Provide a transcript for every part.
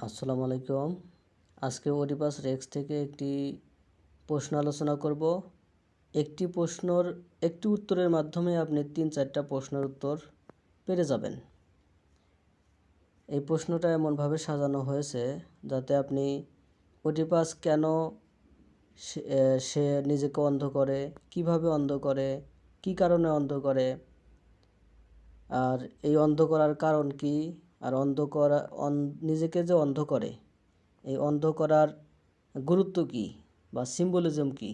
আসসালামু আলাইকুম। আজকে ওডিপাস রেক্স থেকে একটি প্রশ্ন আলোচনা করব। একটি প্রশ্নর একটি উত্তরের মাধ্যমে আপনি 3-4টা প্রশ্নের উত্তর পেরে যাবেন। এই প্রশ্নটা এমনভাবে সাজানো হয়েছে যাতে আপনি ওডিপাস কেন সে নিজেকে অন্ধ করে, কিভাবে অন্ধ করে, কি কারণে অন্ধ করে, আর এই অন্ধ করার কারণ কি, আর নিজেকে যে অন্ধ করে এই অন্ধ করার গুরুত্ব কি বা সিম্বলিজম কি,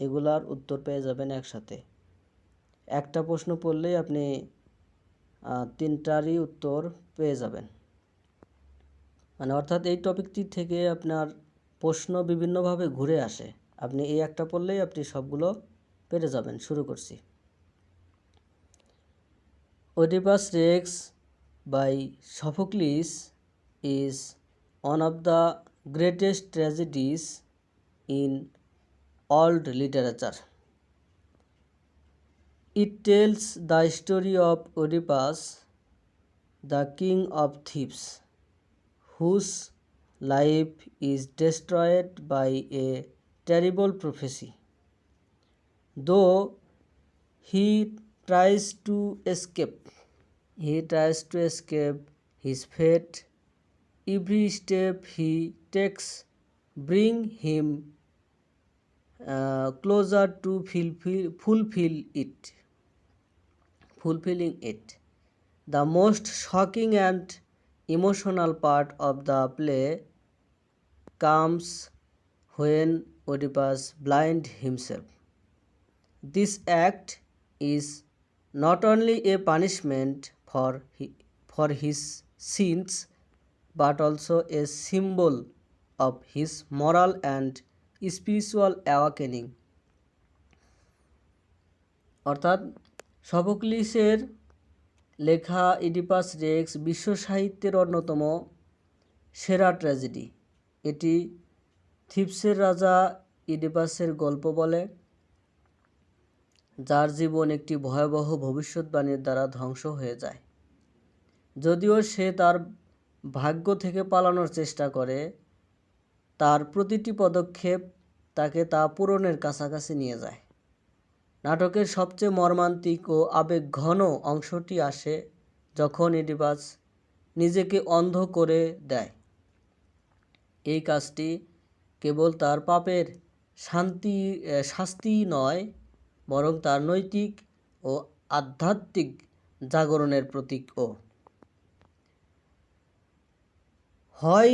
এগুলার উত্তর পেয়ে যাবেন একসাথে। একটা প্রশ্ন পড়লেই আপনি 3টারই উত্তর পেয়ে যাবেন। মানে অর্থাৎ এই টপিকটি থেকে আপনার প্রশ্ন বিভিন্নভাবে ঘুরে আসে। আপনি এই একটা পড়লেই আপনি সবগুলো পেরে যাবেন। শুরু করছি। Oedipus Rex by Sophocles is one of the greatest tragedies in world literature. It tells the story of Oedipus, the king of thieves, whose life is destroyed by a terrible prophecy. Though he tries to escape his fate, every step he takes bring him closer to fulfilling it. The most shocking and emotional part of the play comes when Oedipus blinds himself. This act is not only a punishment for his sins, but also a symbol of his moral and spiritual awakening. অর্থাৎ সফোক্লিসের লেখা Oedipus Rex বিশ্ব সাহিত্যের অন্যতম সেরা tragedy. এটি থিবসের রাজা ইডিপাসের গল্প বলে, যার জীবন একটি ভয়াবহ ভবিষ্যৎবাণীর দ্বারা ধ্বংস হয়ে যায়। যদিও সে তার ভাগ্য থেকে পালানোর চেষ্টা করে, তার প্রতিটি পদক্ষেপ তাকে তা পূরণের কাছাকাছি নিয়ে যায়। নাটকের সবচেয়ে মর্মান্তিক ও আবেগঘন অংশটি আসে যখন ইডিপাস নিজেকে অন্ধ করে দেয়। এই কাজটি কেবল তার পাপের শাস্তিই নয়, বরং তার নৈতিক ও আধ্যাত্মিক জাগরণের প্রতীকও। Why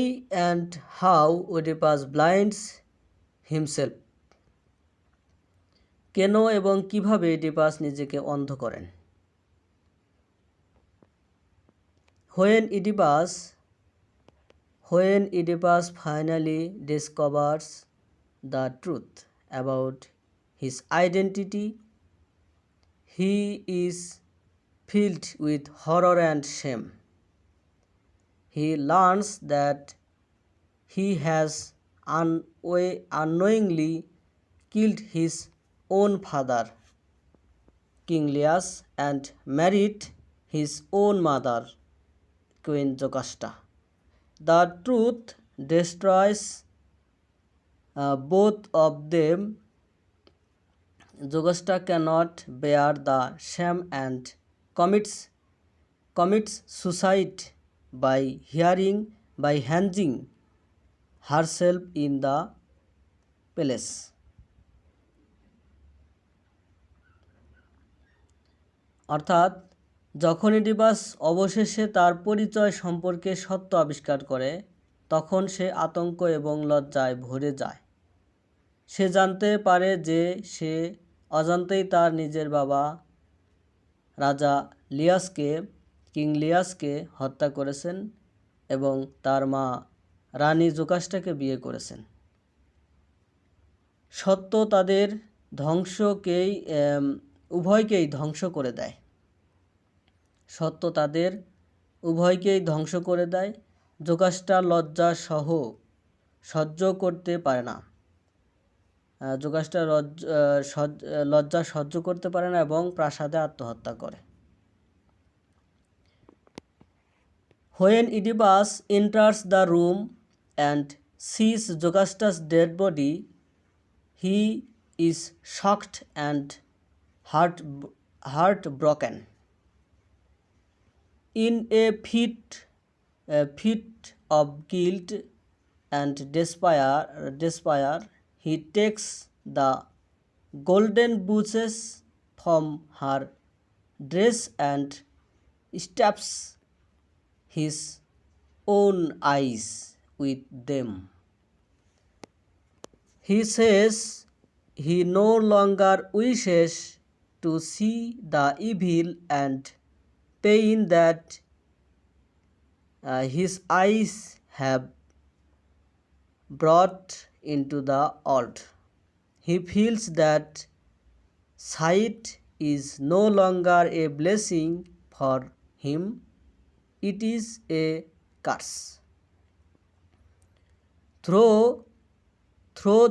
and how Oedipus blinds himself? কেন এবং কিভাবে ইডিপাস নিজেকে অন্ধ করেন? When Oedipus finally discovers the truth about his identity, he is filled with horror and shame. He learns that he has unknowingly killed his own father, King Leus, and married his own mother, Queen Jocasta. The truth destroys both of them. Jocasta cannot bear the shame and commits suicide by hanging herself in the palace. অর্থাৎ যখন Oedipus অবশেষে তার পরিচয় সম্পর্কে সত্য আবিষ্কার করে, তখন সে আতঙ্ক এবং লজ্জায় ভরে যায়। সে জানতে পারে যে সে অজান্তেই তার নিজের বাবা রাজা কিং লিয়াসকে হত্যা করেছেন এবং তার মা রানী জোকাস্টাকে বিয়ে করেছেন। সত্য তাদের উভয়কেই ধ্বংস করে দেয়। জোকাস্টা লজ্জা সহ্য করতে পারে না এবং প্রাসাদে আত্মহত্যা করে। When Oedipus enters the room and sees Jocastus' dead body, he is shocked and heartbroken. In a fit of guilt and despair, he takes the golden bushes from her dress and stabs his own eyes with them. He says he no longer wishes to see the evil and pain that his eyes have brought into the world. He feels that sight is no longer a blessing for him, it is a curse. Through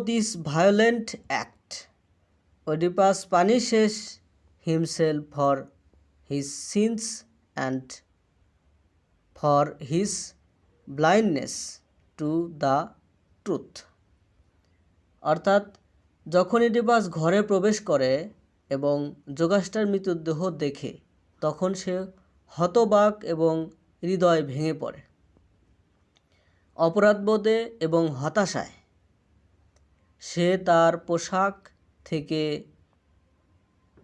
this violent act, Oedipus punishes himself for his sins and for his blindness to the truth. অর্থাৎ যখন Oedipus ঘরে প্রবেশ করে এবং জোগাস্টার মৃতদেহ দেখে তখন সে হতবাক এবং হৃদয় ভেঙে পড়ে। অপরাধবোধে এবং হতাশায় সে তার পোশাক থেকে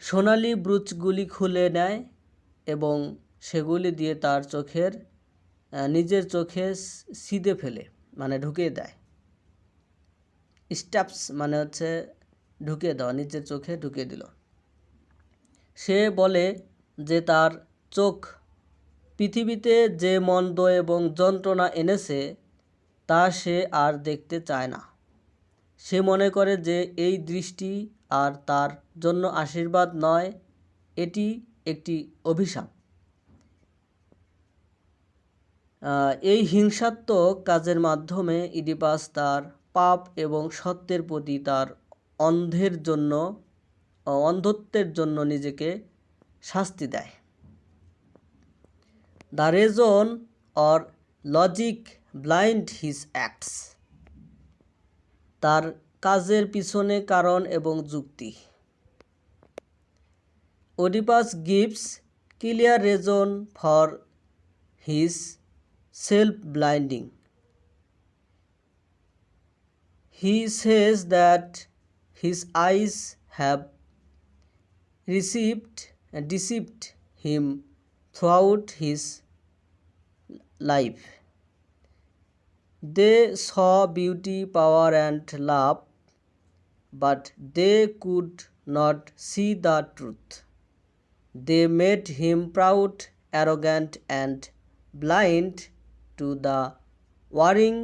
সোনালি ব্রুচগুলি খুলে নেয় এবং সেগুলি দিয়ে তার নিজের চোখে সিদে ফেলে, মানে ঢুকিয়ে দেয়। স্ট্যাপস মানে হচ্ছে ঢুকিয়ে দেওয়া, নিজের চোখে ঢুকিয়ে দিল। সে বলে যে তার চোখ পৃথিবীতে যে মন্দ এবং যন্ত্রণা এনেছে তা সে আর দেখতে চায় না। সে মনে করে যে এই দৃষ্টি আর তার জন্য আশীর্বাদ নয়, এটি একটি অভিশাপ। এই হিংসাত্মক কাজের মাধ্যমে ইডিপাস তার পাপ এবং সত্যের প্রতি তার অন্ধত্বের জন্য নিজেকে শাস্তি দেয়। The reason or logic blind his acts. তার কাজের পিছনে কারণ এবং যুক্তি। Oedipus gives clear reason for his self-blinding. He says that his eyes have deceived him throughout his life. They saw beauty, power, and love, but they could not see the truth. They made him proud, arrogant, and blind to the warning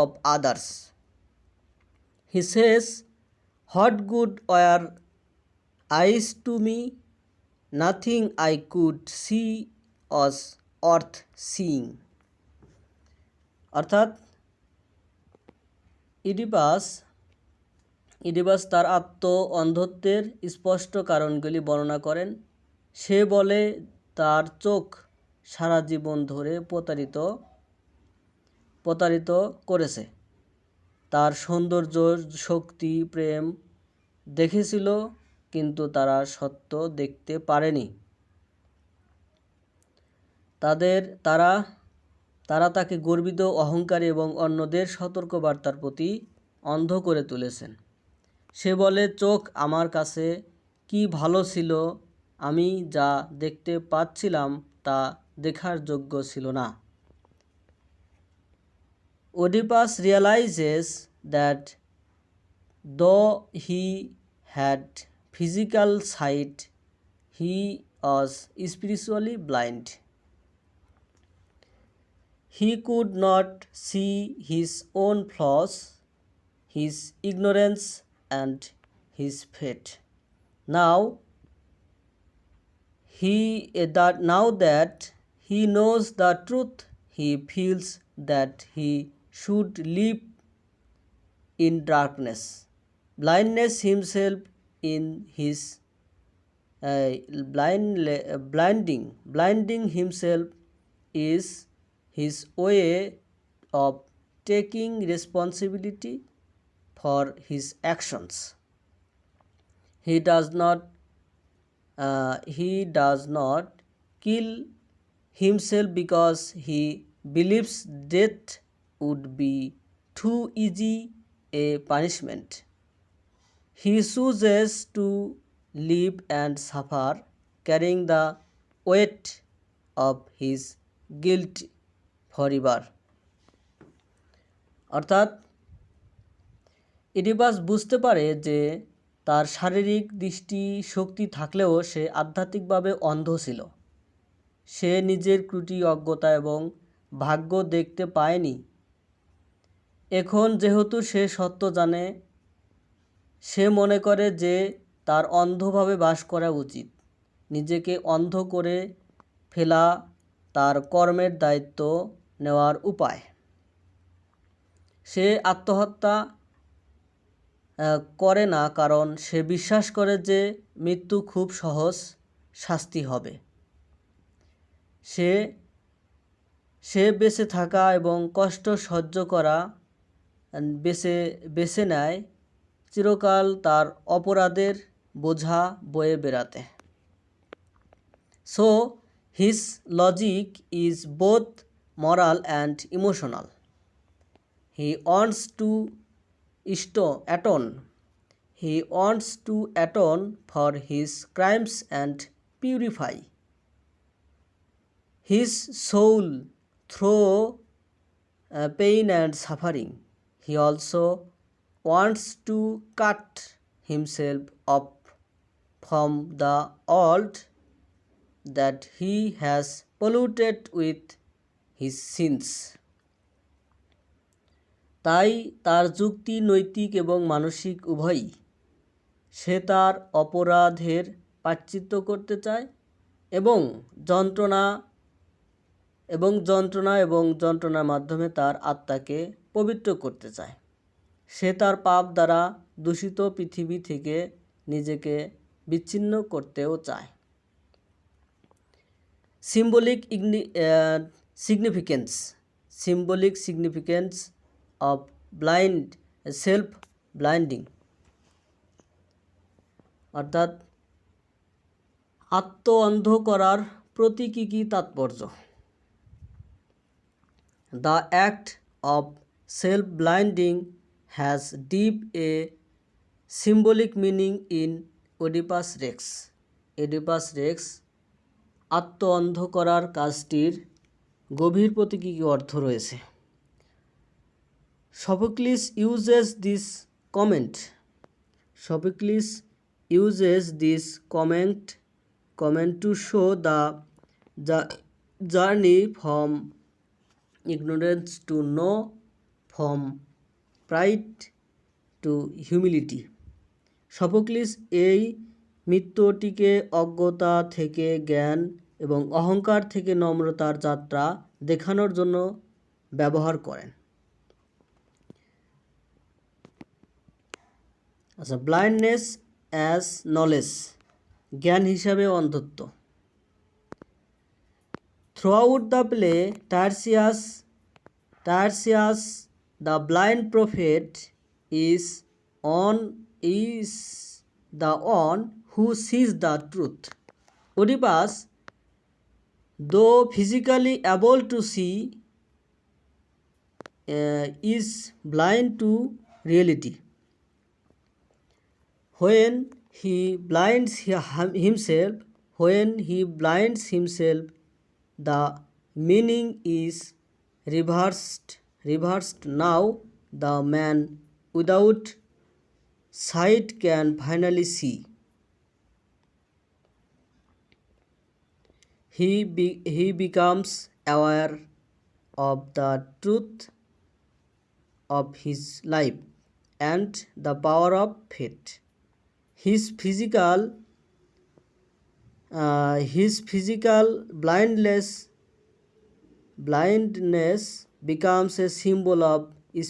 of others. He says, "What good were eyes to me? Nothing I could see was worth seeing." অর্থাৎ Oedipus তার অন্ধত্বের স্পষ্ট কারণগুলি বর্ণনা করেন। সে বলে তার চোখ সারা জীবন ধরে প্রতারিত করেছে। তার সৌন্দর্য, শক্তি, প্রেম দেখেছিল, কিন্তু তারা সত্য দেখতে পারেনি। তারা তাকে গর্বিত, অহংকারী এবং অন্যদের সতর্কবার্তার প্রতি অন্ধ করে তুলেছেন। সে বলে, চোখ আমার কাছে কি ভালো ছিল, আমি যা দেখতে পাচ্ছিলাম তা দেখার যোগ্য ছিল না। Oedipus realizes that though he had physical sight, he was spiritually blind. He could not see his own flaws, his ignorance, and his fate. Now that he knows the truth, he feels that he should live in darkness, blinding himself is his way of taking responsibility for his actions. He does not kill himself because he believes death would be too easy a punishment. He chooses to live and suffer, carrying the weight of his guilt forever. অর্থাৎ Oedipus বুঝতে পারে যে তার শারীরিক দৃষ্টি শক্তি থাকলেও সে আধ্যাত্মিকভাবে অন্ধ ছিল। সে নিজের ত্রুটি, অজ্ঞতা এবং ভাগ্য দেখতে পায়নি। এখন যেহেতু সে সত্য জানে, সে মনে করে যে তার অন্ধভাবে বাস করা উচিত। নিজেকে অন্ধ করে ফেলা তার কর্মের দায়িত্ব নেওয়ার উপায়। সে আত্মহত্যা করে না, কারণ সে বিশ্বাস করে যে মৃত্যু খুব সহজ শাস্তি হবে। সে বেঁচে থাকা এবং কষ্ট সহ্য করা বেছে নেয়, চিরকাল তার অপরাধের বোঝা বয়ে বেড়াতে। So his logic is both moral and emotional. He wants to atone. He wants to atone for his crimes and purify his soul through pain and suffering. He also wants to cut himself off from the world that he has polluted with his sins. তাই তার যুক্তি নৈতিক এবং মানসিক উভয়ই। সে তার অপরাধের প্রায়শ্চিত্ত করতে চায় এবং যন্ত্রণার মাধ্যমে তার আত্মাকে পবিত্র করতে চায়। সে তার পাপ দ্বারা দূষিত পৃথিবী থেকে নিজেকে বিচ্ছিন্ন করতেও চায়। Symbolic significance of self-blinding, অর্থাৎ আত্ম-অন্ধ করার প্রতীকী তাৎপর্য। The act of self-blinding has deep a symbolic meaning in Oedipus Rex. Oedipus Rex আত্ম-অন্ধ করার কাজটির গভীর প্রতীকী অর্থ রয়েছে। Sophocles uses this comment to show the journey from ignorance to know, from pride to humility. Sophocles এই মৃত্যুটিকে অজ্ঞতা থেকে জ্ঞান এবং অহংকার থেকে নম্রতার যাত্রা দেখানোর জন্য ব্যবহার করেন। আচ্ছা, ব্লাইন্ডনেস অ্যাজ নলেজ, জ্ঞান হিসাবে অন্ধত্ব। Throughout the play, Tiresias the blind prophet is the one who sees the truth. Oedipus, though physically able to see, is blind to reality. When he blinds himself, the meaning is reversed. Now the man without sight can finally see. He becomes aware of the truth of his life and the power of fate. His physical blindness becomes a symbol of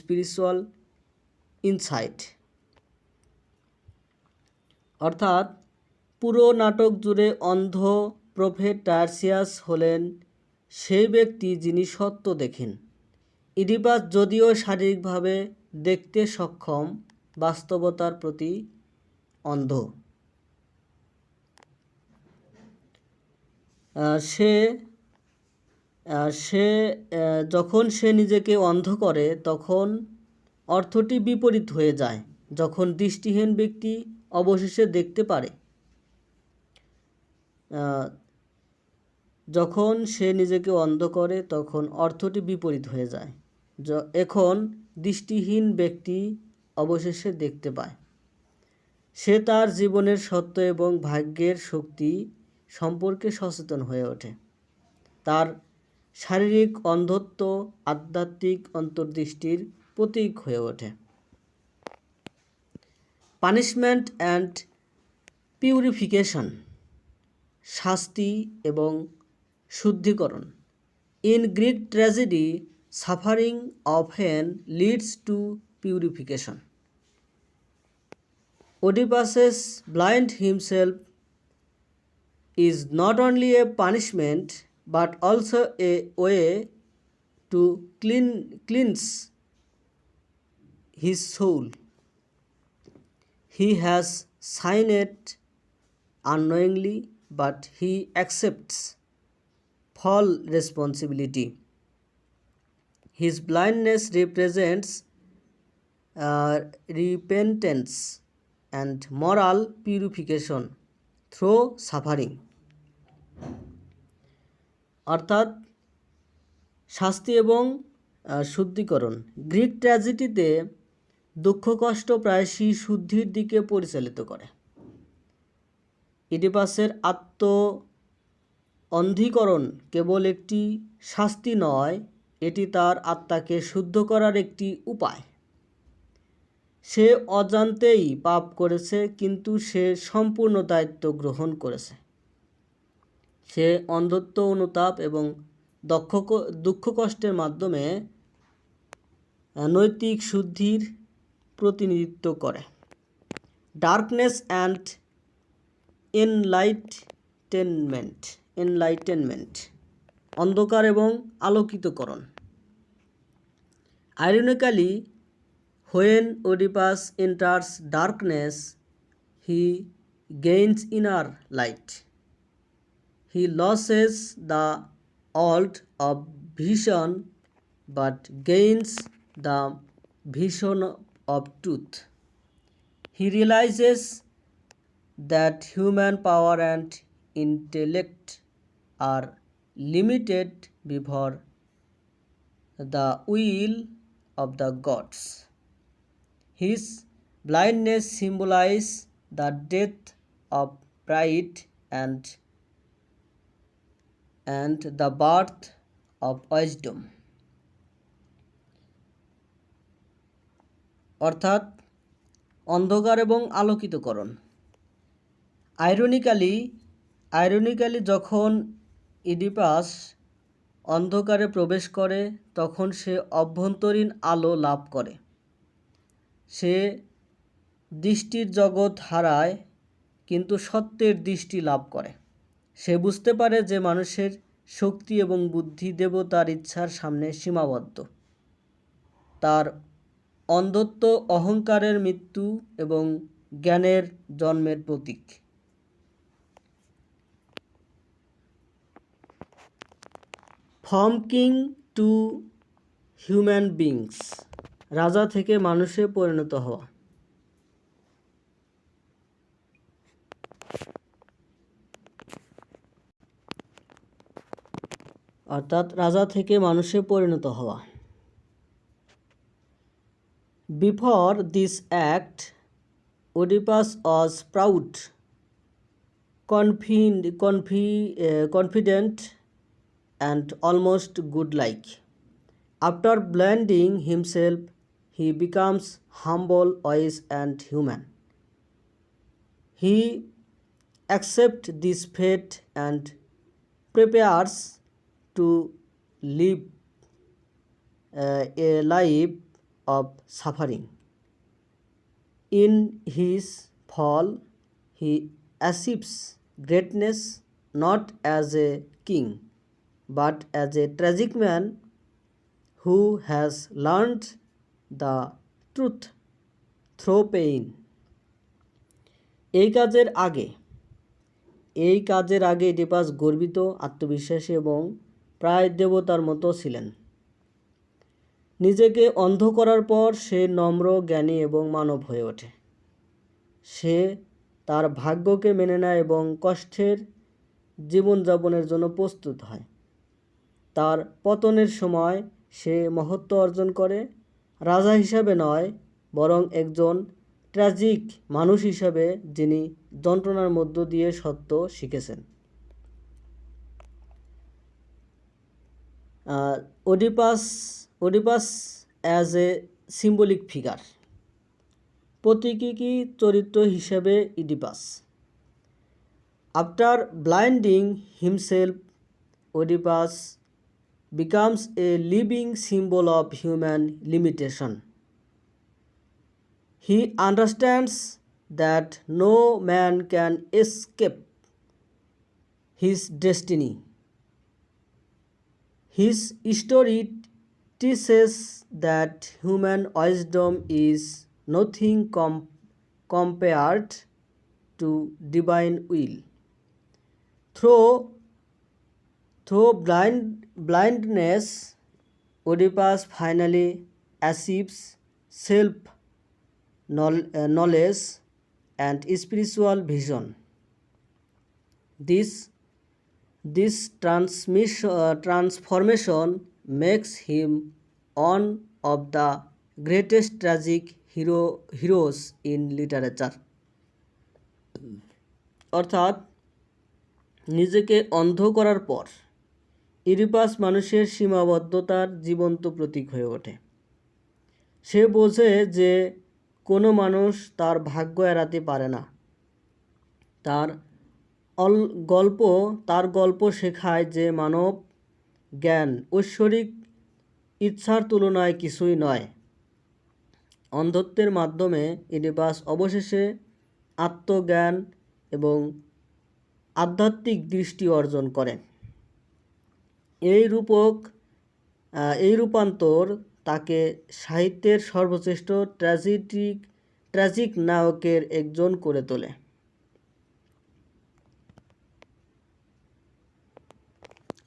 spiritual insight. অর্থাৎ পুরো নাটক জুড়ে অন্ধ prophet টার্সিয়াস হলেন সেই ব্যক্তি যিনি সত্য দেখেন। ইডিপাস যদিও শারীরিকভাবে দেখতে সক্ষম, বাস্তবতার প্রতি অন্ধ। যখন সে নিজেকে অন্ধ করে তখন অর্থটি বিপরীত হয়ে যায়। যখন দৃষ্টিহীন ব্যক্তি অবশেষে দেখতে পারে, যখন সে নিজেকে অন্ধ করে তখন অর্থটি বিপরীত হয়ে যায়। এখন দৃষ্টিহীন ব্যক্তি অবশেষে দেখতে পায়। সে তার জীবনের সত্য এবং ভাগ্যের শক্তি সম্পর্কে সচেতন হয়ে ওঠে। তার শারীরিক অন্ধত্ব আধ্যাত্মিক অন্তর্দৃষ্টির প্রতীক হয়ে ওঠে। পানিশমেন্ট অ্যান্ড পিউরিফিকেশন, শাস্তি এবং শুদ্ধিকরণ। In Greek tragedy, suffering often leads to purification. Oedipus blind himself is not only a punishment but also a way to cleanse his soul. He has sinned unknowingly, but he accepts full responsibility. His blindness represents repentance and moral purification through suffering. অর্থাৎ শাস্তি এবং শুদ্ধিকরণ। Greek ট্র্যাজেডিতে দুঃখ কষ্ট প্রায়শই শুদ্ধির দিকে পরিচালিত করে। ইডিপাসের অন্ধীকরণ কেবল একটি শাস্তি নয়, এটি তার আত্মাকে শুদ্ধ করার একটি উপায়। সে অজান্তেই পাপ করেছে, কিন্তু সে সম্পূর্ণ দায়িত্ব গ্রহণ করেছে। সে অন্ধত্ব অনুতাপ এবং দুঃখ কষ্টের মাধ্যমে নৈতিক শুদ্ধির প্রতিনিধিত্ব করে। ডার্কনেস অ্যান্ড এনলাইটেনমেন্ট, অন্ধকার এবং আলোকিতকরণ। Ironically, when Oedipus enters darkness, he gains inner light. He loses the world of vision but gains the vision of truth. He realizes that human power and intellect are limited before the will of the gods. His blindness symbolizes the death of pride and the birth of wisdom. অর্থাৎ অন্ধকার এবং আলোকিতকরণ। Ironically যখন Oedipus অন্ধকারে প্রবেশ করে তখন সে অভ্যন্তরীণ আলো লাভ করে। সে দৃষ্টির জগৎ হারায় কিন্তু সত্যের দৃষ্টি লাভ করে। সে বুঝতে পারে যে মানুষের শক্তি এবং বুদ্ধি দেবতার ইচ্ছার সামনে সীমাবদ্ধ। তার অন্ধত্ব অহংকারের মৃত্যু এবং জ্ঞানের জন্মের প্রতীক। From king to human beings, রাজা থেকে মানুষে পরিণত হওয়া। অর্থাৎ রাজা থেকে মানুষে পরিণত হওয়া। Before this act, Oedipus was proud, confident and almost godlike. After blinding himself, he becomes humble, wise and human. He accepts this fate and prepares to live a life of suffering. In his fall, he achieves greatness not as a king but as a tragic man who has learned the truth through pain. এই কাজের আগে Oedipus গর্বিত, আত্মবিশ্বাসী এবং প্রায় দেবতার মতো ছিলেন। নিজেকে অন্ধ করার পর সে নম্র, জ্ঞানী এবং মানব হয়ে ওঠে। সে তার ভাগ্যকে মেনে নেয় এবং কষ্টের জীবনযাপনের জন্য প্রস্তুত হয়। তার পতনের সময় সে মহত্ব অর্জন করে, রাজা হিসাবে নয়, বরং একজন ট্র্যাজিক মানুষ হিসাবে, যিনি যন্ত্রণার মধ্য দিয়ে সত্য শিখেছেন। Oedipus as a symbolic figure, প্রতীকী চরিত্র হিসেবে Oedipus. After blinding himself, Oedipus becomes a living symbol of human limitation. He understands that no man can escape his destiny. His story teaches that human wisdom is nothing compared to divine will. Through blindness, Oedipus finally achieves self-knowledge and spiritual vision. This transformation makes him one of the greatest tragic heroes in literature. অর্থাৎ নিজেকে অন্ধ করার পর Oedipus মানুষের সীমাবদ্ধতার জীবন্ত প্রতীক হয়ে ওঠে। সে বোঝে যে কোনো মানুষ তার ভাগ্য এড়াতে পারে না। তার গল্প শেখায় যে মানব জ্ঞান ঐশ্বরিক ইচ্ছার তুলনায় কিছুই নয়। অন্ধত্বের মাধ্যমে ইডিপাস অবশেষে আত্মজ্ঞান এবং আধ্যাত্মিক দৃষ্টি অর্জন করেন। এই রূপান্তর তাকে সাহিত্যের সর্বশ্রেষ্ঠ ট্র্যাজিক নায়কের একজন করে তোলে।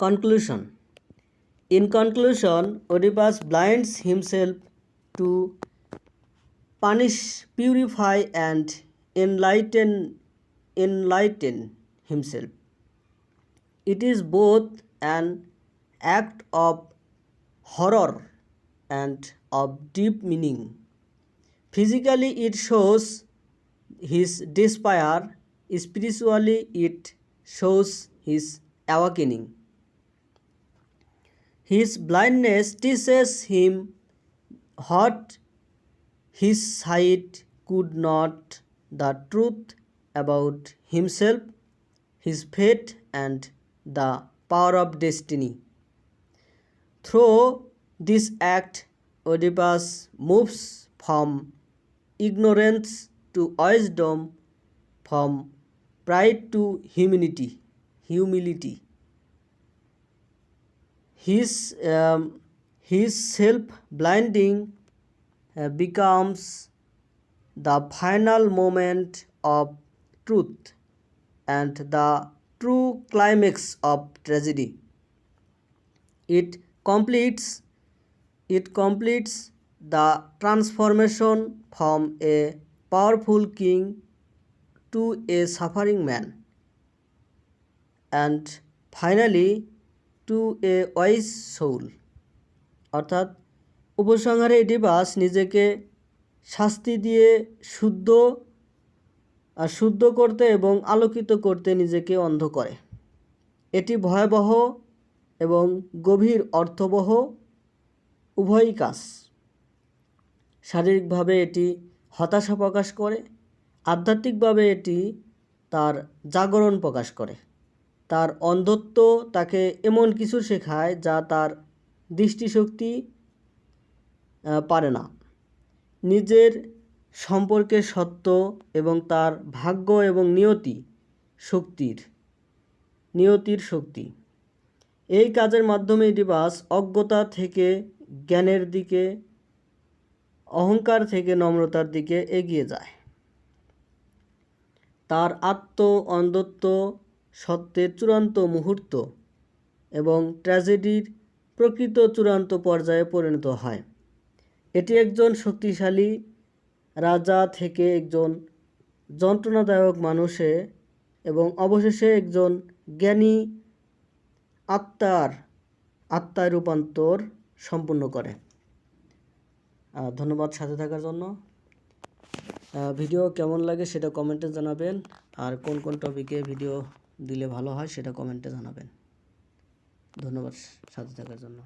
Conclusion. In conclusion, Oedipus blinds himself to punish, purify, and enlighten himself. It is both an act of horror and of deep meaning. Physically, it shows his despair. Spiritually, it shows his awakening. His blindness teaches him what his sight could not, the truth about himself, his fate, and the power of destiny. Through this act, Oedipus moves from ignorance to wisdom, from pride to humility. His self-blinding becomes the final moment of truth and the true climax of tragedy. It completes the transformation from a powerful king to a suffering man, and finally to a wise soul. অর্থাৎ উপসংহারে Oedipus নিজেকে শাস্তি দিয়ে শুদ্ধ করতে এবং আলোকিত করতে নিজেকে অন্ধ করে। এটি ভয়াবহ এবং গভীর অর্থবহ উভয়ই কাজ। শারীরিকভাবে এটি হতাশা প্রকাশ করে, আধ্যাত্মিকভাবে এটি তার জাগরণ প্রকাশ করে। তার অন্ধত্ব তাকে এমন কিছু শেখায় যা তার দৃষ্টিশক্তি পারে না। নিজের সম্পর্কে সত্য এবং তার ভাগ্য এবং নিয়তির শক্তি। এই কাজের মাধ্যমে ইডিপাস অজ্ঞতা থেকে জ্ঞানের দিকে, অহংকার থেকে নম্রতার দিকে এগিয়ে যায়। তার অন্ধত্ব সত্যের চূড়ান্ত মুহূর্ত এবং ট্র্যাজেডির প্রকৃত চূড়ান্ত পর্যায়ে পরিণত হয়। এটি একজন শক্তিশালী রাজা থেকে একজন যন্ত্রণাদায়ক মানুষে এবং অবশেষে একজন জ্ঞানী আত্মায় রূপান্তর সম্পূর্ণ করে। ধন্যবাদ সাথে থাকার জন্য। ভিডিও কেমন লাগে সেটা কমেন্টে জানাবেন, আর কোন কোন টপিকে ভিডিও দিলে ভালো হয় সেটা কমেন্টে জানাবেন। ধন্যবাদ সাথে থাকার জন্য।